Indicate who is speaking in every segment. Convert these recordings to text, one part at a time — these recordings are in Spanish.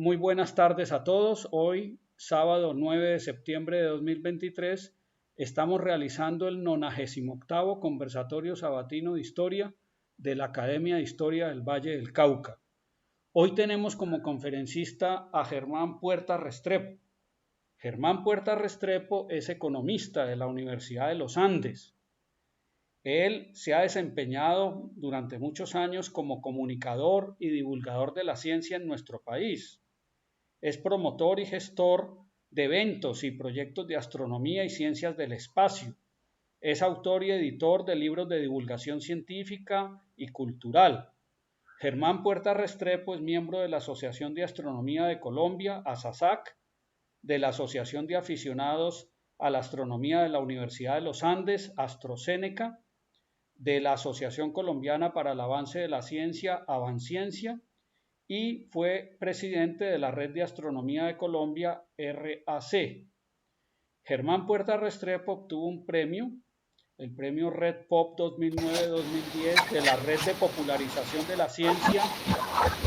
Speaker 1: Muy buenas tardes a todos. Hoy, sábado 9 de septiembre de 2023, estamos realizando el 98º Conversatorio Sabatino de Historia de la Academia de Historia del Valle del Cauca. Hoy tenemos como conferencista a Germán Puerta Restrepo. Germán Puerta Restrepo es economista de la Universidad de los Andes. Él se ha desempeñado durante muchos años como comunicador y divulgador de la ciencia en nuestro país. Es promotor y gestor de eventos y proyectos de astronomía y ciencias del espacio. Es autor y editor de libros de divulgación científica y cultural. Germán Puerta Restrepo es miembro de la Asociación de Astronomía de Colombia, ASASAC, de la Asociación de Aficionados a la Astronomía de la Universidad de los Andes, AstroCéneca, de la Asociación Colombiana para el Avance de la Ciencia, Avanciencia, y fue presidente de la Red de Astronomía de Colombia, RAC. Germán Puerta Restrepo obtuvo un premio, el premio Red Pop 2009-2010 de la Red de Popularización de la Ciencia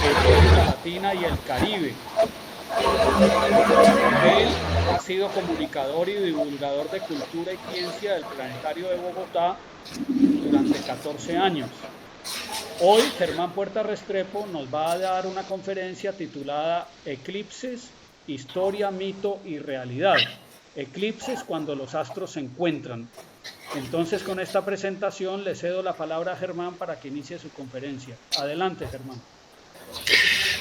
Speaker 1: de América Latina y el Caribe. Él ha sido comunicador y divulgador de cultura y ciencia del Planetario de Bogotá durante 14 años. Hoy Germán Puerta Restrepo nos va a dar una conferencia titulada Eclipses, Historia, Mito y Realidad. Eclipses cuando los astros se encuentran. Entonces, con esta presentación le cedo la palabra a Germán para que inicie su conferencia. Adelante, Germán.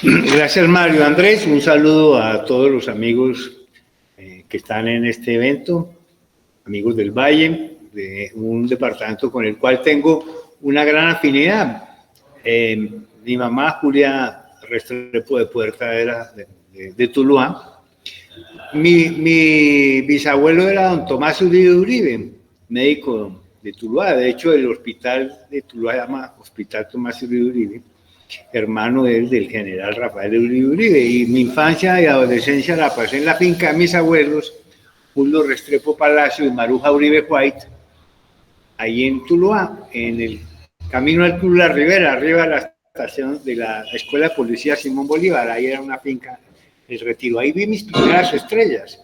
Speaker 2: Gracias, Mario. Andrés, un saludo a todos los amigos que están en este evento, amigos del Valle, de un departamento con el cual tengo una gran afinidad. Mi mamá, Julia Restrepo de Puerta, era de Tuluá. Mi bisabuelo era don Tomás Uribe, médico de Tuluá. De hecho, el hospital de Tuluá se llama Hospital Tomás Uribe, hermano del general Rafael Uribe. Y mi infancia y adolescencia la pasé en la finca de mis abuelos, Julio Restrepo Palacio y Maruja Uribe White, ahí en Tuluá, en el camino al Club La Ribera, arriba de la estación de la Escuela de Policía Simón Bolívar. Ahí era una finca, el Retiro. Ahí vi mis primeras estrellas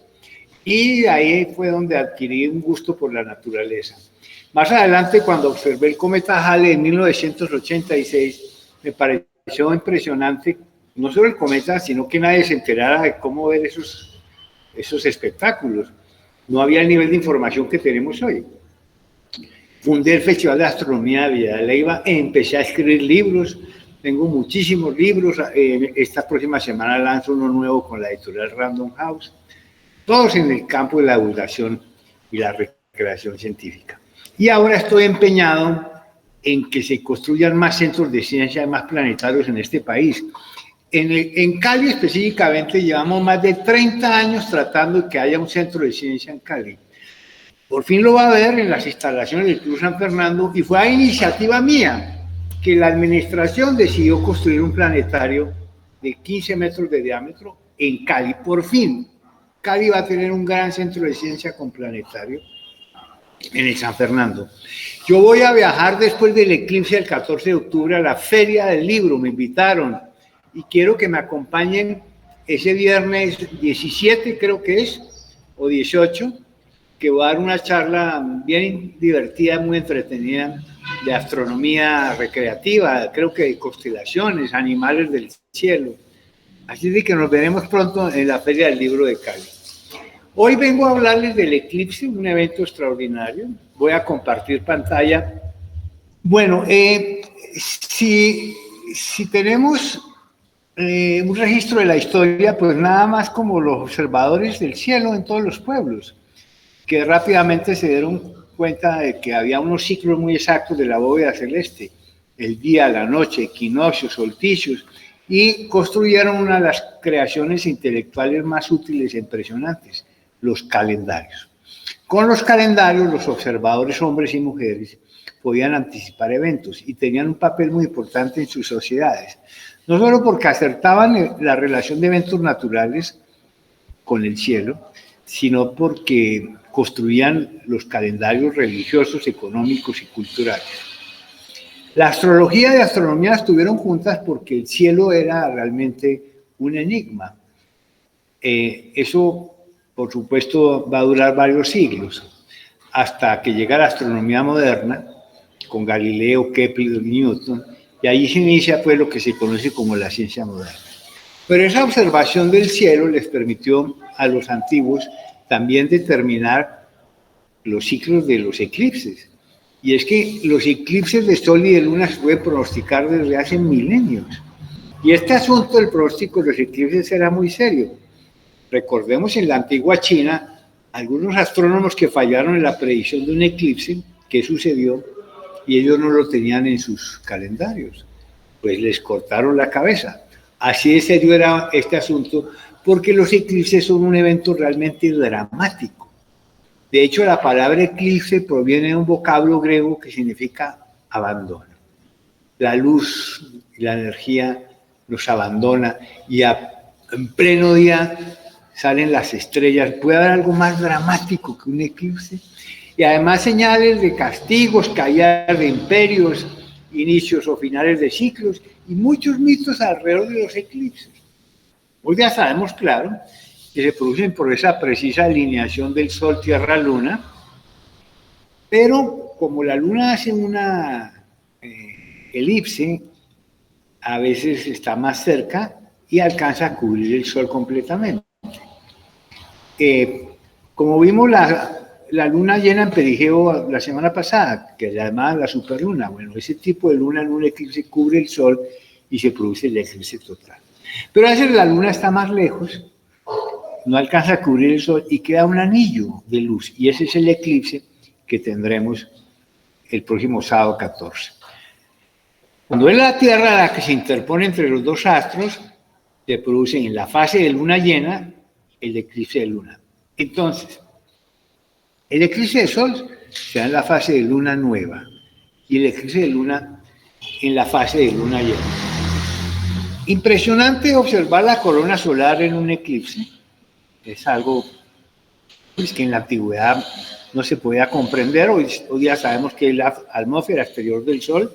Speaker 2: y ahí fue donde adquirí un gusto por la naturaleza. Más adelante, cuando observé el cometa Halley en 1986, me pareció impresionante, no solo el cometa, sino que nadie se enterara de cómo ver esos espectáculos. No había el nivel de información que tenemos hoy. Fundé el Festival de Astronomía de Villa de Leyva, empecé a escribir libros, tengo muchísimos libros, esta próxima semana lanzo uno nuevo con la editorial Random House, todos en el campo de la divulgación y la recreación científica. Y ahora estoy empeñado en que se construyan más centros de ciencia, más planetarios en este país. En Cali específicamente llevamos más de 30 años tratando de que haya un centro de ciencia en Cali. Por fin lo va a ver en las instalaciones del Club San Fernando y fue a iniciativa mía que la administración decidió construir un planetario de 15 metros de diámetro en Cali. Por fin, Cali va a tener un gran centro de ciencia con planetario en el San Fernando. Yo voy a viajar después del eclipse del 14 de octubre a la Feria del Libro, me invitaron y quiero que me acompañen ese viernes 17, creo que es, o 18, que va a dar una charla bien divertida, muy entretenida, de astronomía recreativa, creo que de constelaciones, animales del cielo. Así de que nos veremos pronto en la Feria del Libro de Cali. Hoy vengo a hablarles del eclipse, un evento extraordinario. Voy a compartir pantalla. Bueno, si tenemos un registro de la historia, pues nada más como los observadores del cielo en todos los pueblos, que rápidamente se dieron cuenta de que había unos ciclos muy exactos de la bóveda celeste, el día, la noche, equinoccios, solsticios, y construyeron una de las creaciones intelectuales más útiles e impresionantes, los calendarios. Con los calendarios, los observadores, hombres y mujeres, podían anticipar eventos y tenían un papel muy importante en sus sociedades, no solo porque acertaban la relación de eventos naturales con el cielo, sino porque construían los calendarios religiosos, económicos y culturales. La astrología y astronomía estuvieron juntas porque el cielo era realmente un enigma. Eso, por supuesto, va a durar varios siglos, hasta que llega la astronomía moderna, con Galileo, Kepler, Newton, y ahí se inicia pues lo que se conoce como la ciencia moderna. Pero esa observación del cielo les permitió a los antiguos también determinar los ciclos de los eclipses. Y es que los eclipses de sol y de luna se pueden pronosticar desde hace milenios. Y este asunto del pronóstico de los eclipses era muy serio. Recordemos en la antigua China, algunos astrónomos que fallaron en la predicción de un eclipse, ¿qué sucedió? Y ellos no lo tenían en sus calendarios. Pues les cortaron la cabeza. Así de serio era este asunto, porque los eclipses son un evento realmente dramático. De hecho, la palabra eclipse proviene de un vocablo griego que significa abandono. La luz y la energía nos abandona y en pleno día salen las estrellas. ¿Puede haber algo más dramático que un eclipse? Y además señales de castigos, caídas de imperios, inicios o finales de ciclos y muchos mitos alrededor de los eclipses. Hoy ya sabemos, claro, que se producen por esa precisa alineación del Sol, Tierra, Luna, pero como la Luna hace una elipse, a veces está más cerca y alcanza a cubrir el Sol completamente. Como vimos la luna llena en perigeo la semana pasada, que se llama la superluna, bueno, ese tipo de luna en un eclipse cubre el Sol y se produce el eclipse total. Pero a veces la luna está más lejos, no alcanza a cubrir el Sol y queda un anillo de luz, y ese es el eclipse que tendremos el próximo sábado 14. Cuando es la Tierra la que se interpone entre los dos astros, se produce en la fase de luna llena el eclipse de luna. Entonces, el eclipse de Sol se da en la fase de luna nueva y el eclipse de luna en la fase de luna llena. Impresionante observar la corona solar en un eclipse. Es algo pues, que en la antigüedad no se podía comprender. Hoy ya sabemos que es la atmósfera exterior del Sol.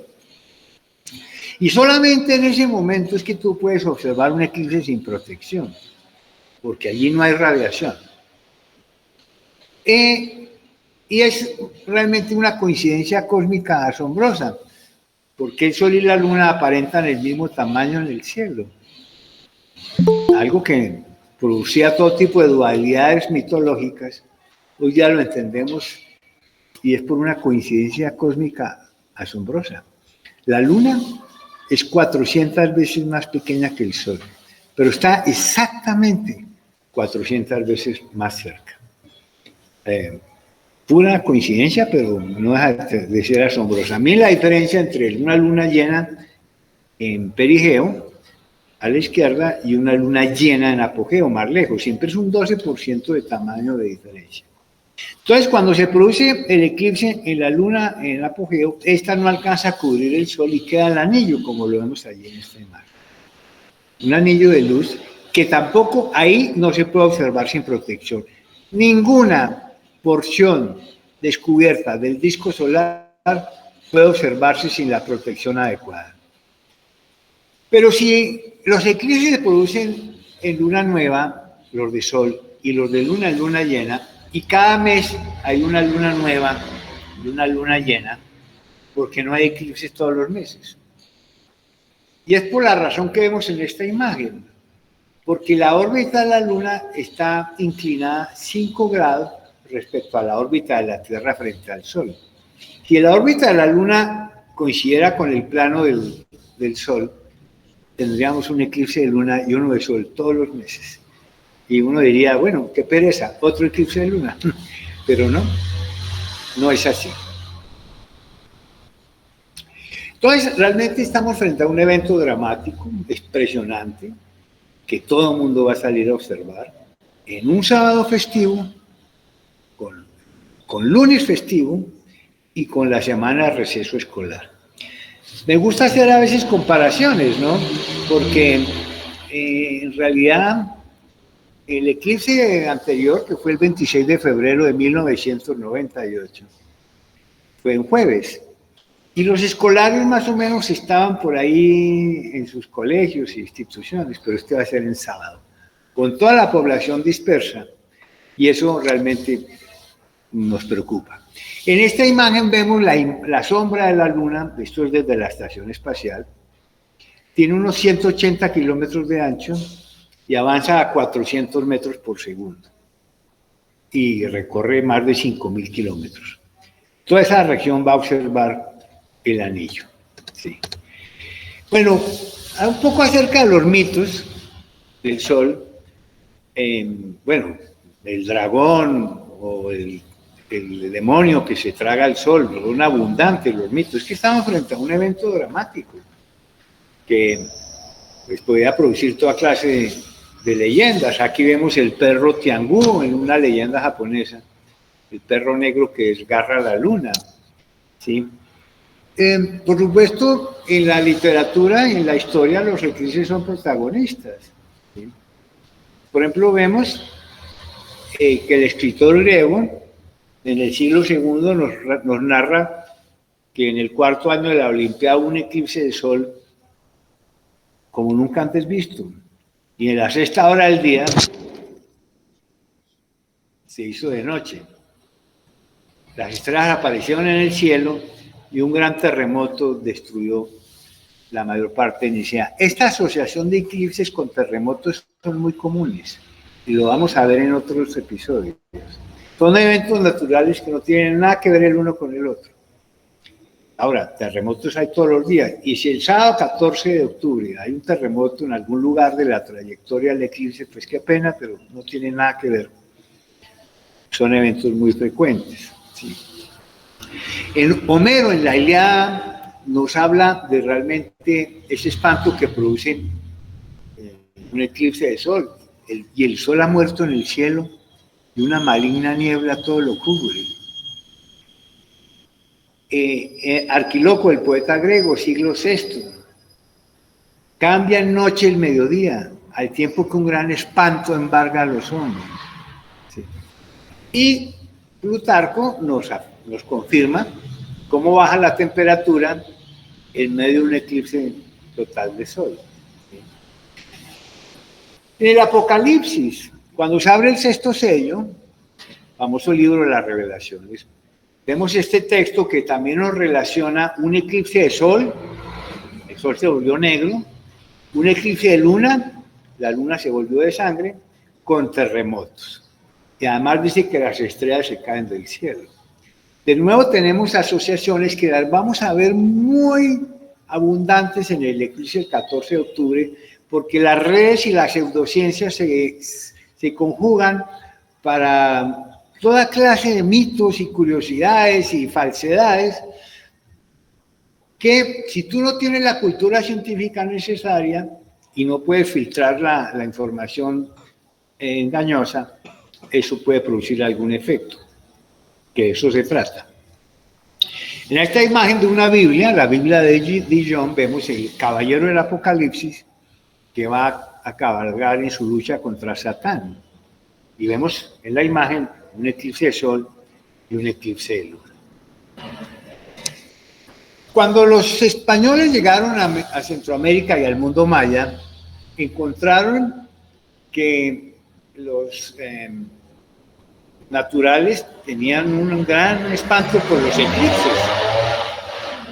Speaker 2: Y solamente en ese momento es que tú puedes observar un eclipse sin protección, porque allí no hay radiación. Y es realmente una coincidencia cósmica asombrosa, porque el Sol y la Luna aparentan el mismo tamaño en el cielo. Algo que producía todo tipo de dualidades mitológicas, hoy ya lo entendemos y es por una coincidencia cósmica asombrosa. La Luna es 400 veces más pequeña que el Sol, pero está exactamente 400 veces más cerca. Pura coincidencia, pero no deja de ser asombrosa. A mí la diferencia entre una luna llena en perigeo, a la izquierda, y una luna llena en apogeo, más lejos, siempre es un 12% de tamaño de diferencia. Entonces, cuando se produce el eclipse en la luna en apogeo, esta no alcanza a cubrir el Sol y queda el anillo, como lo vemos allí en esta imagen. Un anillo de luz que tampoco ahí no se puede observar sin protección. Ninguna porción descubierta del disco solar puede observarse sin la protección adecuada. Pero si los eclipses se producen en luna nueva, los de Sol, y los de luna en luna llena, y cada mes hay una luna nueva y una luna llena, porque no hay eclipses todos los meses. Y es por la razón que vemos en esta imagen, porque la órbita de la Luna está inclinada 5 grados respecto a la órbita de la Tierra frente al Sol. Si la órbita de la Luna coincidiera con el plano del Sol, tendríamos un eclipse de Luna y uno de Sol todos los meses. Y uno diría, bueno, qué pereza, otro eclipse de Luna. Pero no es así. Entonces, realmente estamos frente a un evento dramático, impresionante, que todo el mundo va a salir a observar, en un sábado festivo, con lunes festivo y con la semana de receso escolar. Me gusta hacer a veces comparaciones, ¿no? Porque en realidad el eclipse anterior, que fue el 26 de febrero de 1998, fue en jueves. Y los escolares más o menos estaban por ahí en sus colegios e instituciones, pero este va a ser en sábado. con toda la población dispersa, y eso realmente nos preocupa. En esta imagen vemos la sombra de la Luna, esto es desde la estación espacial, tiene unos 180 kilómetros de ancho y avanza a 400 metros por segundo y recorre más de 5.000 kilómetros. Toda esa región va a observar el anillo. Sí. Bueno, un poco acerca de los mitos del Sol. Bueno, el dragón o el demonio que se traga el Sol, son abundantes los mitos. Es que estamos frente a un evento dramático que pues, podía producir toda clase de leyendas. Aquí vemos el perro Tiangú en una leyenda japonesa, el perro negro que desgarra la luna, ¿sí? Por supuesto, en la literatura y en la historia los eclipses son protagonistas, ¿sí? Por ejemplo, vemos que el escritor griego en el siglo II nos narra que en el cuarto año de la Olimpiada hubo un eclipse de sol como nunca antes visto. Y en la sexta hora del día se hizo de noche. Las estrellas aparecieron en el cielo y un gran terremoto destruyó la mayor parte de Nicea. Esta asociación de eclipses con terremotos son muy comunes y lo vamos a ver en otros episodios. Son eventos naturales que no tienen nada que ver el uno con el otro. Ahora, terremotos hay todos los días, y si el sábado 14 de octubre hay un terremoto en algún lugar de la trayectoria del eclipse, pues qué pena, pero no tiene nada que ver. Son eventos muy frecuentes. ¿Sí? Homero, en la Ilíada, nos habla de realmente ese espanto que produce un eclipse de sol, y el sol ha muerto en el cielo, y una maligna niebla todo lo cubre. Arquiloco, el poeta griego, siglo VI, cambia en noche el mediodía, al tiempo que un gran espanto embarga a los hombres. ¿Sí? Y Plutarco nos confirma cómo baja la temperatura en medio de un eclipse total de sol. ¿Sí? En el Apocalipsis, cuando se abre el sexto sello, famoso libro de las Revelaciones, vemos este texto que también nos relaciona un eclipse de sol, el sol se volvió negro, un eclipse de luna, la luna se volvió de sangre, con terremotos. Y además dice que las estrellas se caen del cielo. De nuevo tenemos asociaciones que las vamos a ver muy abundantes en el eclipse del 14 de octubre, porque las redes y las pseudociencias se conjugan para toda clase de mitos y curiosidades y falsedades que si tú no tienes la cultura científica necesaria y no puedes filtrar la información engañosa, eso puede producir algún efecto, que de eso se trata. En esta imagen de una Biblia, la Biblia de Dijon, vemos el caballero del Apocalipsis que va a cabalgar en su lucha contra Satán. Y vemos en la imagen un eclipse de sol y un eclipse de luna. Cuando los españoles llegaron a Centroamérica y al mundo maya, encontraron que los naturales tenían un gran espanto por los eclipses.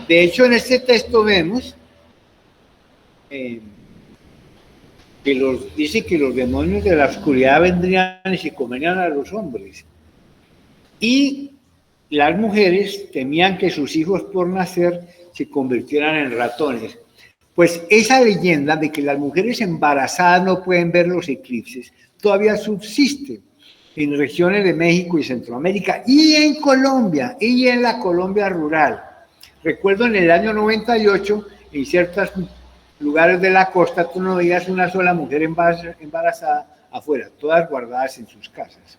Speaker 2: De hecho, en este texto vemos que dice que los demonios de la oscuridad vendrían y se comerían a los hombres. Y las mujeres temían que sus hijos por nacer se convirtieran en ratones. Pues esa leyenda de que las mujeres embarazadas no pueden ver los eclipses todavía subsiste en regiones de México y Centroamérica y en Colombia y en la Colombia rural. Recuerdo en el año 98, en ciertos lugares de la costa, tú no veías una sola mujer embarazada afuera, todas guardadas en sus casas.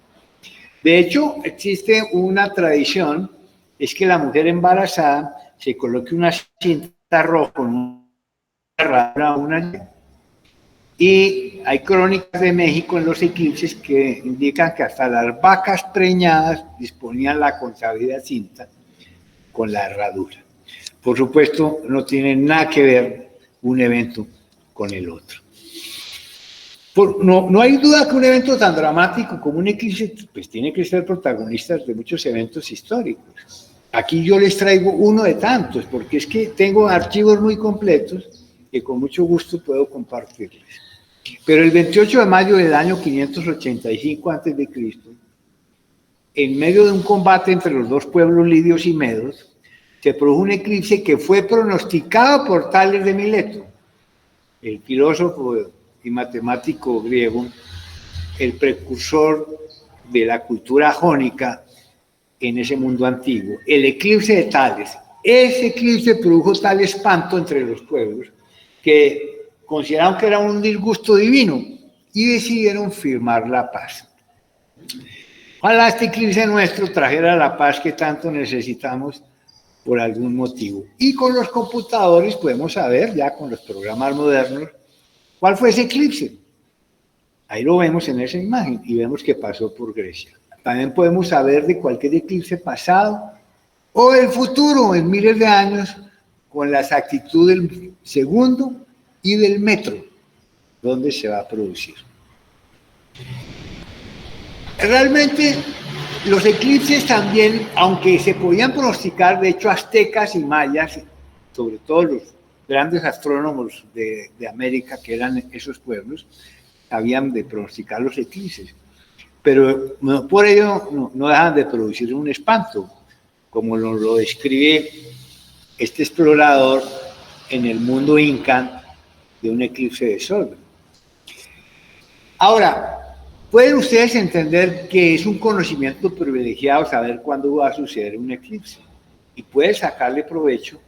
Speaker 2: De hecho, existe una tradición, es que la mujer embarazada se coloque una cinta roja con una y hay crónicas de México en los eclipses que indican que hasta las vacas preñadas disponían la consabida cinta con la herradura. Por supuesto, no tiene nada que ver un evento con el otro. No hay duda que un evento tan dramático como un eclipse, pues tiene que ser protagonista de muchos eventos históricos. Aquí yo les traigo uno de tantos, porque es que tengo archivos muy completos que con mucho gusto puedo compartirles. Pero el 28 de mayo del año 585 a.C., en medio de un combate entre los dos pueblos lidios y medos, se produjo un eclipse que fue pronosticado por Tales de Mileto, el filósofo y matemático griego, el precursor de la cultura jónica en ese mundo antiguo. El eclipse de Tales. Ese eclipse produjo tal espanto entre los pueblos que consideraron que era un disgusto divino y decidieron firmar la paz. Ojalá este eclipse nuestro trajera la paz que tanto necesitamos por algún motivo. Y con los computadores podemos saber, ya con los programas modernos, cuál fue ese eclipse. Ahí lo vemos en esa imagen y vemos que pasó por Grecia. También podemos saber de cualquier eclipse pasado o el futuro en miles de años con la exactitud del segundo y del metro donde se va a producir. Realmente los eclipses también, aunque se podían pronosticar, de hecho aztecas y mayas, sobre todo los grandes astrónomos de América, que eran esos pueblos, sabían de pronosticar los eclipses, pero no, por ello no dejan de producir un espanto, como lo describe este explorador en el mundo inca de un eclipse de sol. Ahora, pueden ustedes entender que es un conocimiento privilegiado saber cuándo va a suceder un eclipse y puede sacarle provecho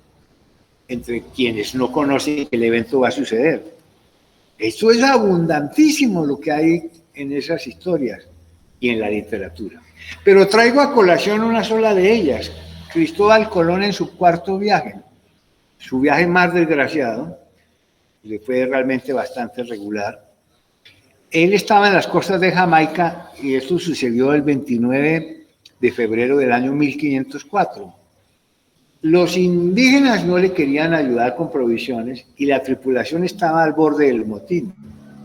Speaker 2: entre quienes no conocen que el evento va a suceder. Esto es abundantísimo lo que hay en esas historias y en la literatura. Pero traigo a colación una sola de ellas, Cristóbal Colón en su cuarto viaje, su viaje más desgraciado, le fue realmente bastante regular. Él estaba en las costas de Jamaica y esto sucedió el 29 de febrero del año 1504. Los indígenas no le querían ayudar con provisiones y la tripulación estaba al borde del motín,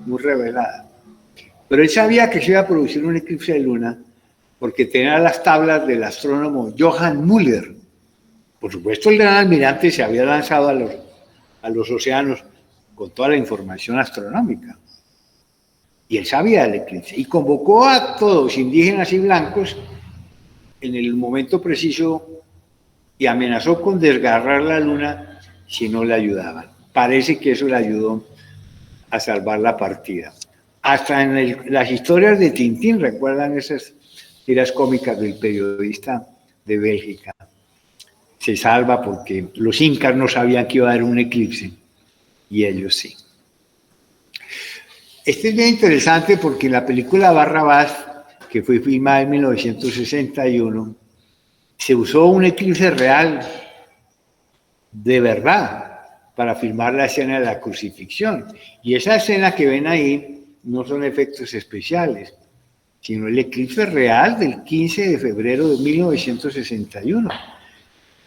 Speaker 2: muy rebelada. Pero él sabía que se iba a producir un eclipse de luna porque tenía las tablas del astrónomo Johann Müller. Por supuesto, el gran almirante se había lanzado a los océanos con toda la información astronómica. Y él sabía del eclipse y convocó a todos, indígenas y blancos, en el momento preciso y amenazó con desgarrar la luna si no le ayudaban. Parece que eso le ayudó a salvar la partida. Hasta en las historias de Tintín, ¿recuerdan esas tiras cómicas del periodista de Bélgica? Se salva porque los incas no sabían que iba a haber un eclipse y ellos sí. Este es bien interesante porque en la película Barrabás, que fue filmada en 1961, se usó un eclipse real, de verdad, para filmar la escena de la crucifixión. Y esa escena que ven ahí no son efectos especiales, sino el eclipse real del 15 de febrero de 1961,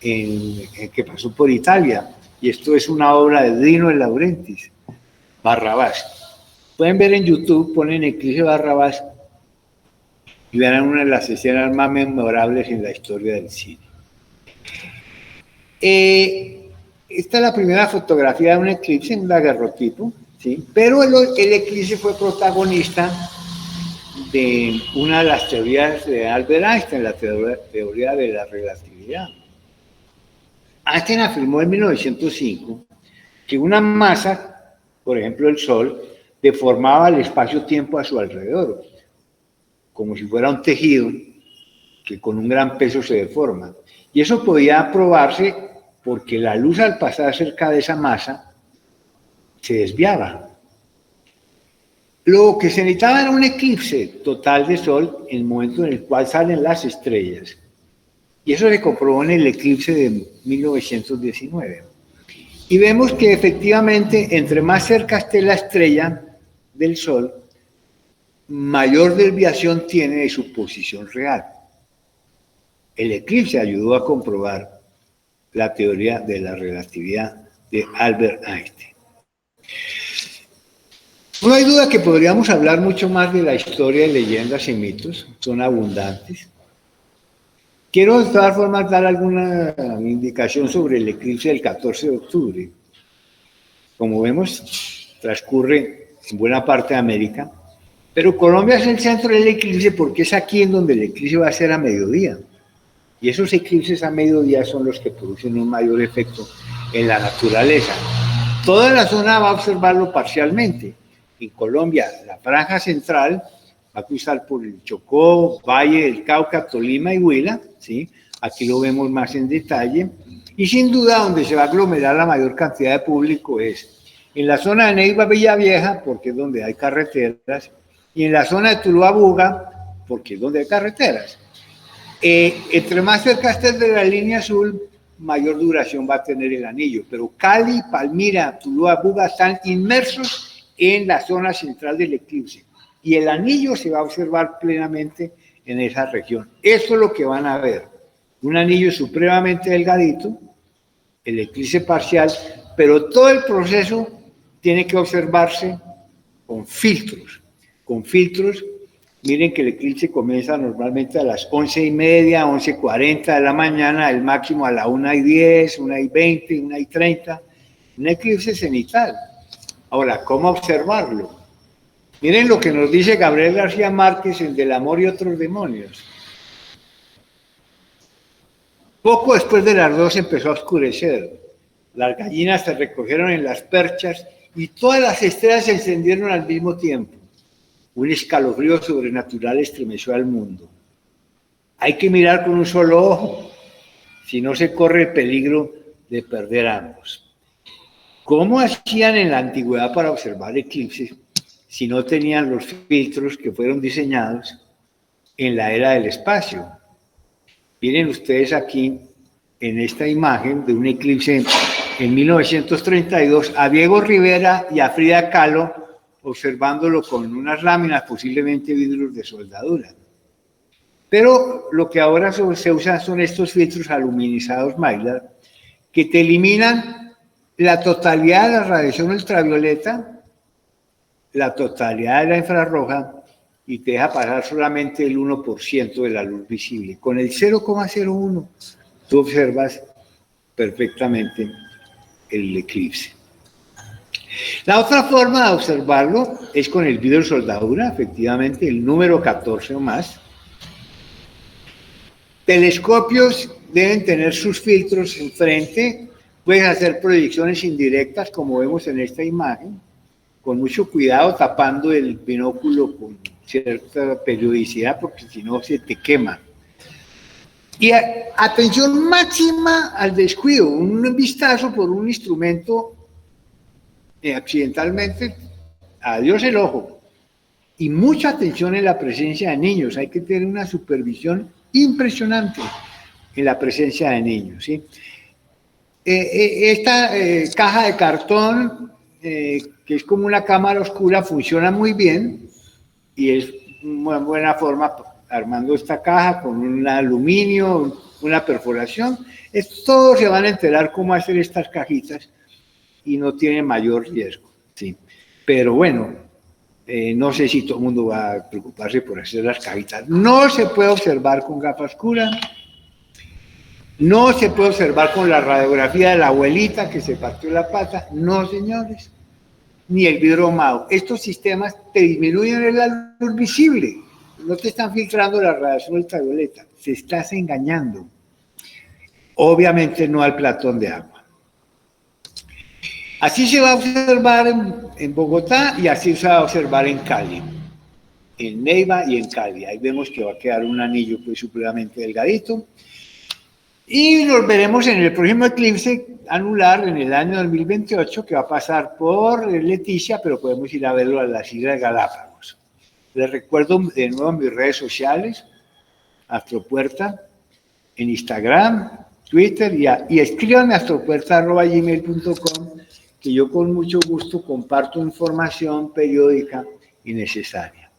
Speaker 2: que pasó por Italia. Y esto es una obra de Dino de Laurentiis, Barrabás. Pueden ver en YouTube, ponen eclipse Barrabás y verán una de las escenas más memorables en la historia del cine. Esta es la primera fotografía de un eclipse, un daguerrotipo, ¿sí? Pero el eclipse fue protagonista de una de las teorías de Albert Einstein, la teoría de la relatividad. Einstein afirmó en 1905 que una masa, por ejemplo el Sol, deformaba el espacio-tiempo a su alrededor, como si fuera un tejido que con un gran peso se deforma. Y eso podía probarse porque la luz al pasar cerca de esa masa se desviaba. Lo que se necesitaba era un eclipse total de Sol en el momento en el cual salen las estrellas. Y eso se comprobó en el eclipse de 1919. Y vemos que efectivamente entre más cerca esté la estrella del Sol, mayor desviación tiene de su posición real. El eclipse ayudó a comprobar la teoría de la relatividad de Albert Einstein. No hay duda que podríamos hablar mucho más de la historia de leyendas y mitos, son abundantes. Quiero de todas formas dar alguna indicación sobre el eclipse del 14 de octubre. Como vemos, transcurre en buena parte de América, pero Colombia es el centro del eclipse porque es aquí en donde el eclipse va a ser a mediodía. Y esos eclipses a mediodía son los que producen un mayor efecto en la naturaleza. Toda la zona va a observarlo parcialmente. En Colombia, la franja central va a cruzar por el Chocó, Valle del Cauca, Tolima y Huila, ¿sí? Aquí lo vemos más en detalle. Y sin duda donde se va a aglomerar la mayor cantidad de público es en la zona de Neiva, Villavieja, porque es donde hay carreteras, y en la zona de Tuluá, Buga, porque es donde hay carreteras. Entre más cerca estés de la línea azul, mayor duración va a tener el anillo. Pero Cali, Palmira, Tuluá, Buga están inmersos en la zona central del eclipse. Y el anillo se va a observar plenamente en esa región. Eso es lo que van a ver. Un anillo supremamente delgadito, el eclipse parcial, pero todo el proceso tiene que observarse con filtros. Con filtros. Miren que el eclipse comienza normalmente a las 11:30, 11:40 de la mañana, el máximo a la 1:10, 1:20, 1:30. Un eclipse cenital. Ahora, ¿cómo observarlo? Miren lo que nos dice Gabriel García Márquez en Del amor y otros demonios. Poco después de las 2 empezó a oscurecer. Las gallinas se recogieron en las perchas y todas las estrellas se encendieron al mismo tiempo. Un escalofrío sobrenatural estremeció al mundo. Hay que mirar con un solo ojo, si no se corre el peligro de perder ambos. ¿Cómo hacían en la antigüedad para observar eclipses si no tenían los filtros que fueron diseñados en la era del espacio? Miren ustedes aquí en esta imagen de un eclipse en 1932 a Diego Rivera y a Frida Kahlo observándolo con unas láminas, posiblemente vidrios de soldadura. Pero lo que ahora se usa son estos filtros aluminizados Mylar que te eliminan la totalidad de la radiación ultravioleta, la totalidad de la infrarroja y te deja pasar solamente el 1% de la luz visible. Con el 0,01 tú observas perfectamente el eclipse. La otra forma de observarlo es con el vidrio de soldadura, efectivamente, el número 14 o más. Telescopios deben tener sus filtros enfrente, pueden hacer proyecciones indirectas, como vemos en esta imagen, con mucho cuidado, tapando el binóculo con cierta periodicidad, porque si no se te quema. Y atención máxima al descuido, un vistazo por un instrumento accidentalmente, adiós el ojo. Y mucha atención en la presencia de niños, hay que tener una supervisión impresionante en la presencia de niños, ¿sí? Esta caja de cartón, que es como una cámara oscura, funciona muy bien y es una buena forma armando esta caja con un aluminio, una perforación. Todos se van a enterar cómo hacer estas cajitas y no tiene mayor riesgo, ¿sí? Pero bueno, no sé si todo el mundo va a preocuparse por hacer las cajitas. No se puede observar con gafa oscura, no se puede observar con la radiografía de la abuelita que se partió la pata, no señores, ni el vidrio ahumado. Estos sistemas te disminuyen la luz visible, no te están filtrando la radiación ultravioleta, te estás engañando. Obviamente no al platón de agua. Así se va a observar en Bogotá y así se va a observar en Cali, en Neiva y en Cali. Ahí vemos que va a quedar un anillo pues supremamente delgadito. Y nos veremos en el próximo eclipse anular en el año 2028, que va a pasar por Leticia, pero podemos ir a verlo a las Islas Galápagos. Les recuerdo de nuevo mis redes sociales, Astropuerta, en Instagram, Twitter, y escríbanme a astropuerta@gmail.com, que yo con mucho gusto comparto información periódica y necesaria.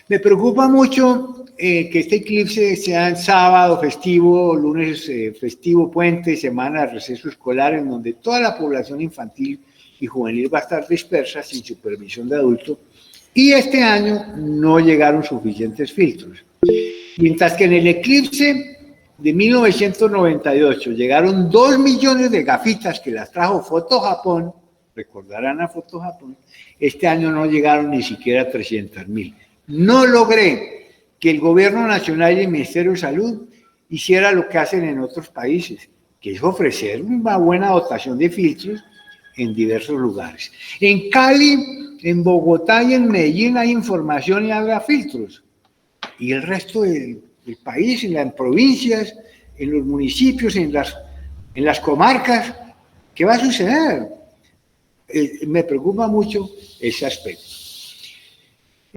Speaker 2: Me preocupa mucho que este eclipse sea en sábado festivo, lunes festivo, puente, semana de receso escolar, en donde toda la población infantil y juvenil va a estar dispersa sin supervisión de adulto, y este año no llegaron suficientes filtros. Mientras que en el eclipse de 1998 llegaron 2 millones de gafitas que las trajo Foto Japón, recordarán a Foto Japón, este año no llegaron ni siquiera 300.000. No logré que el gobierno nacional y el Ministerio de Salud hiciera lo que hacen en otros países, que es ofrecer una buena dotación de filtros en diversos lugares. En Cali, en Bogotá y en Medellín hay información y habrá filtros. Y el resto del país, en las provincias, en los municipios, en las comarcas, ¿qué va a suceder? Me preocupa mucho ese aspecto.